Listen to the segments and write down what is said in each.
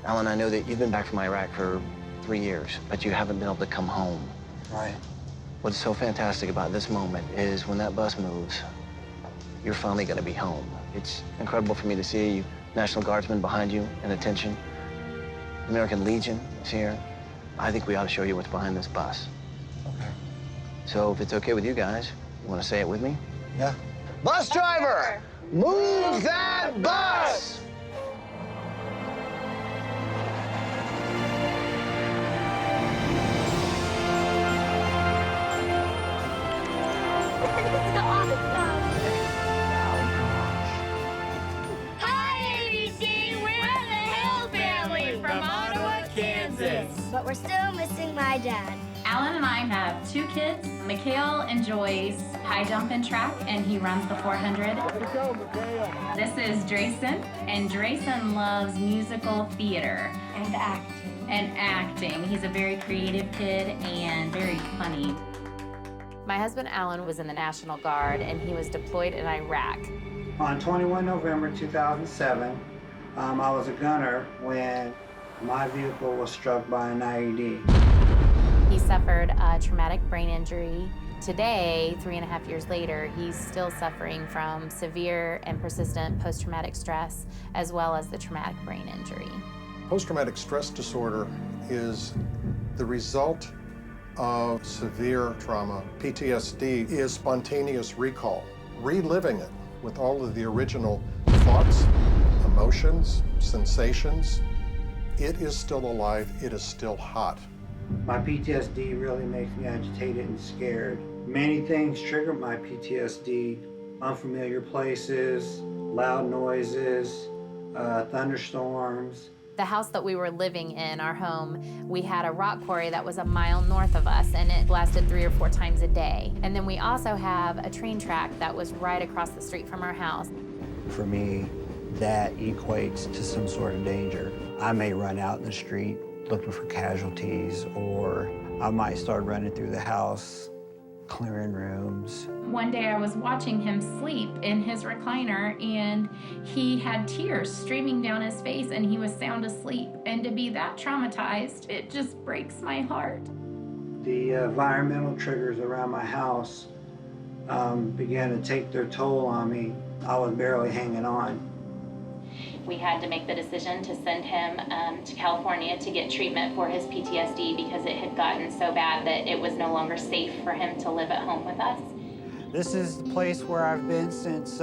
Alan, I know that you've been back from Iraq for 3 years, but you haven't been able to come home. Right. What's so fantastic about this moment is when that bus moves, you're finally going to be home. It's incredible for me to see you, National Guardsmen behind you in attention. The American Legion is here. I think we ought to show you what's behind this bus. Okay. So if it's okay with you guys, you want to say it with me? Yeah. Bus driver, move that bus! But we're still missing my dad. Alan and I have 2 kids. Mikhail enjoys high jump and track, and he runs the 400. This is Drayson, and Drayson loves musical theater. And acting. He's a very creative kid and very funny. My husband Alan was in the National Guard, and he was deployed in Iraq. On 21 November 2007, I was a gunner when my vehicle was struck by an IED. He suffered a traumatic brain injury. Today, 3.5 years later, he's still suffering from severe and persistent post-traumatic stress, as well as the traumatic brain injury. Post-traumatic stress disorder is the result of severe trauma. PTSD is spontaneous recall, reliving it with all of the original thoughts, emotions, sensations. It is still alive, it is still hot. My PTSD really makes me agitated and scared. Many things trigger my PTSD. Unfamiliar places, loud noises, thunderstorms. The house that we were living in, our home, we had a rock quarry that was a mile north of us, and it blasted 3 or 4 times a day. And then we also have a train track that was right across the street from our house. For me, that equates to some sort of danger. I may run out in the street looking for casualties, or I might start running through the house, clearing rooms. One day I was watching him sleep in his recliner, and he had tears streaming down his face, and he was sound asleep. And to be that traumatized, it just breaks my heart. The environmental triggers around my house began to take their toll on me. I was barely hanging on. We had to make the decision to send him to California to get treatment for his PTSD because it had gotten so bad that it was no longer safe for him to live at home with us. This is the place where I've been since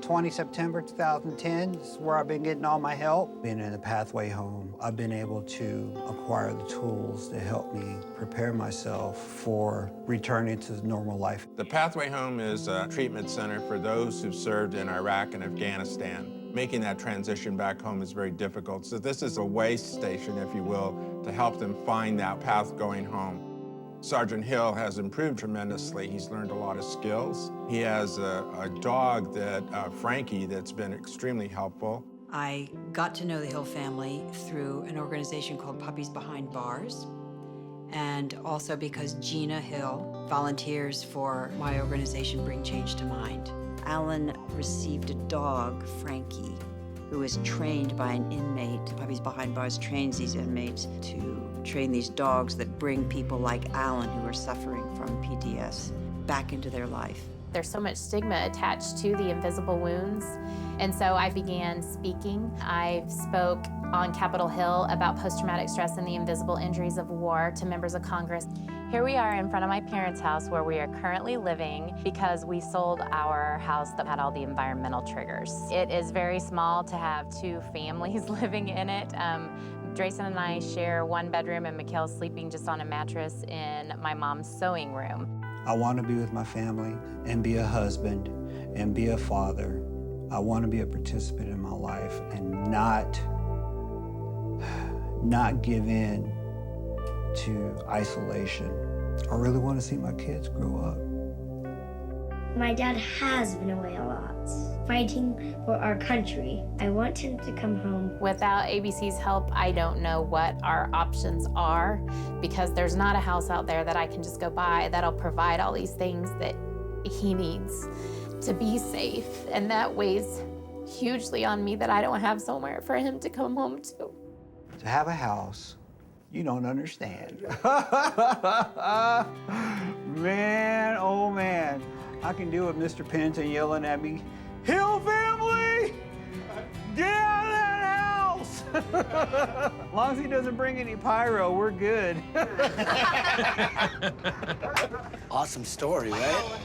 20 September 2010. This is where I've been getting all my help. Being in the Pathway Home, I've been able to acquire the tools to help me prepare myself for returning to normal life. The Pathway Home is a treatment center for those who've served in Iraq and Afghanistan. Making that transition back home is very difficult. So this is a way station, if you will, to help them find that path going home. Sergeant Hill has improved tremendously. He's learned a lot of skills. He has a dog, Frankie, that's been extremely helpful. I got to know the Hill family through an organization called Puppies Behind Bars, and also because Gina Hill volunteers for my organization, Bring Change to Mind. Alan received a dog, Frankie, who was trained by an inmate. Puppies Behind Bars trains these inmates to train these dogs that bring people like Alan, who are suffering from PTS, back into their life. There's so much stigma attached to the invisible wounds, and so I began speaking. I spoke on Capitol Hill about post-traumatic stress and the invisible injuries of war to members of Congress. Here we are in front of my parents' house where we are currently living because we sold our house that had all the environmental triggers. It is very small to have 2 families living in it. Drayson and I share 1 bedroom, and Mikhail's sleeping just on a mattress in my mom's sewing room. I want to be with my family and be a husband and be a father. I want to be a participant in my life and not give in to isolation. I really want to see my kids grow up. My dad has been away a lot, fighting for our country. I want him to come home. Without ABC's help, I don't know what our options are, because there's not a house out there that I can just go buy that'll provide all these things that he needs to be safe. And that weighs hugely on me that I don't have somewhere for him to come home to. To To have a house, you don't understand. Man, oh man. I can deal with Mr. Pennington yelling at me, "Hill family, get out of that house!" As long as he doesn't bring any pyro, we're good. Awesome story, right?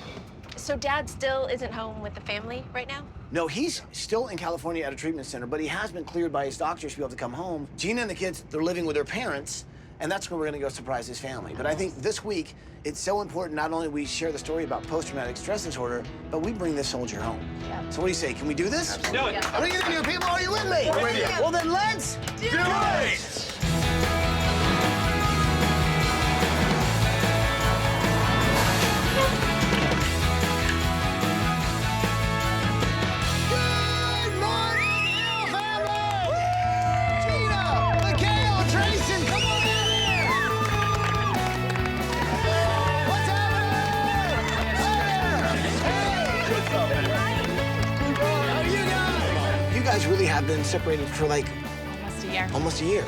So Dad still isn't home with the family right now? No, he's still in California at a treatment center, but he has been cleared by his doctors to be able to come home. Gina and the kids, they're living with their parents, and that's where we're gonna go surprise his family. But I think this week, it's so important not only we share the story about post-traumatic stress disorder, but we bring this soldier home. Yeah. So what do you say? Can we do this? Do it. Bring it in, you people. Are you with me? We're with you. Well, then let's do it! Good morning, Hill family! Gina, Mikhail, Trayson, come on out here! What's happening? How are you guys? You guys really have been separated for like Almost a year. almost a year.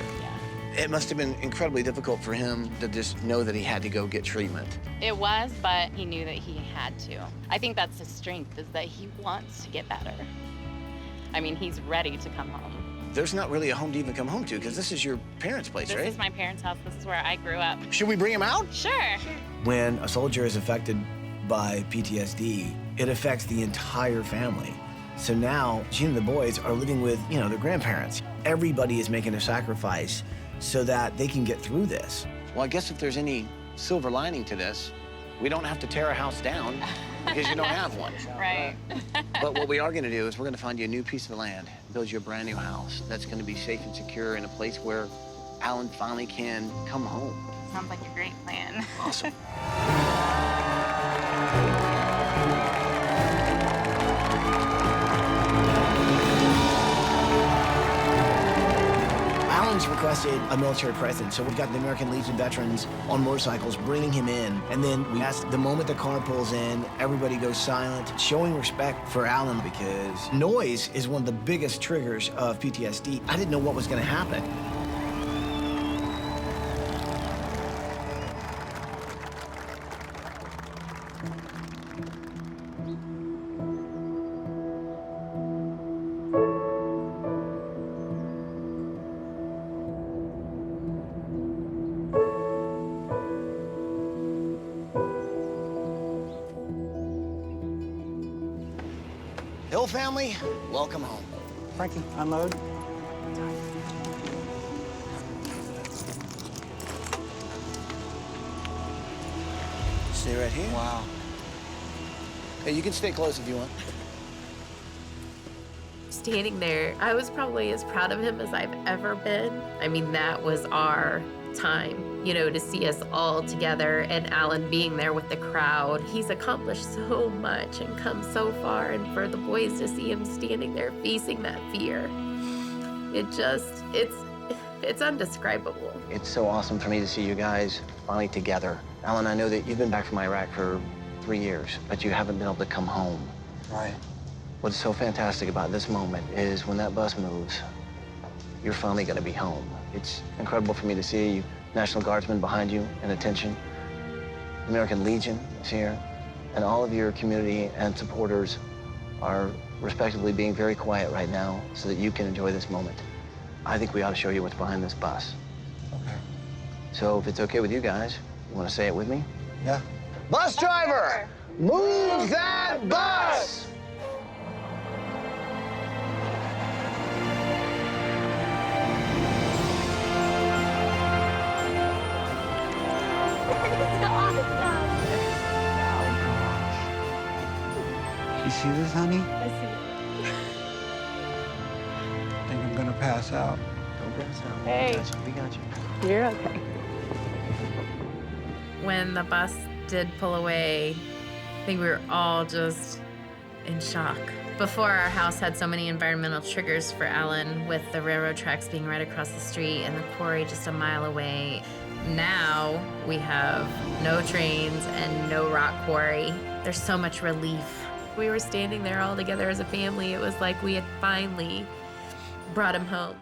It must have been incredibly difficult for him to just know that he had to go get treatment. It was, but he knew that he had to. I think that's his strength, is that he wants to get better. I mean, he's ready to come home. There's not really a home to even come home to because this is your parents' place, This right? is my parents' house. This is where I grew up. Should we bring him out? Sure. When a soldier is affected by PTSD, it affects the entire family. So now, Gina and the boys are living with, their grandparents. Everybody is making a sacrifice so that they can get through this. Well, I guess if there's any silver lining to this, we don't have to tear a house down because you don't have one. Right. But what we are gonna do is we're gonna find you a new piece of land, build you a brand new house that's gonna be safe and secure in a place where Alan finally can come home. Sounds like a great plan. Awesome. Alan's requested a military presence, so we've got the American Legion veterans on motorcycles bringing him in. And then we ask the moment the car pulls in, everybody goes silent, showing respect for Alan because noise is one of the biggest triggers of PTSD. I didn't know what was gonna happen. Hill family, welcome home. Frankie, unload. Stay right here. Wow. Hey, you can stay close if you want. Standing there, I was probably as proud of him as I've ever been. I mean, that was our time, to see us all together and Alan being there with the crowd. He's accomplished so much and come so far, and for the boys to see him standing there facing that fear, it's undescribable. It's so awesome for me to see you guys finally together. Alan, I know that you've been back from Iraq for 3 years, but you haven't been able to come home. Right. What's so fantastic about this moment is when that bus moves, you're finally gonna be home. It's incredible for me to see you, National Guardsmen behind you in attention. The American Legion is here, and all of your community and supporters are respectively being very quiet right now so that you can enjoy this moment. I think we ought to show you what's behind this bus. Okay. So if it's okay with you guys, you wanna say it with me? Yeah. Bus driver, move that bus! You see this, honey? I see it. I think I'm gonna pass out. Don't pass out. Hey. We got you. You're okay. When the bus did pull away, I think we were all just in shock. Before, our house had so many environmental triggers for Alan, with the railroad tracks being right across the street and the quarry just a mile away. Now we have no trains and no rock quarry. There's so much relief. We were standing there all together as a family. It was like we had finally brought him home.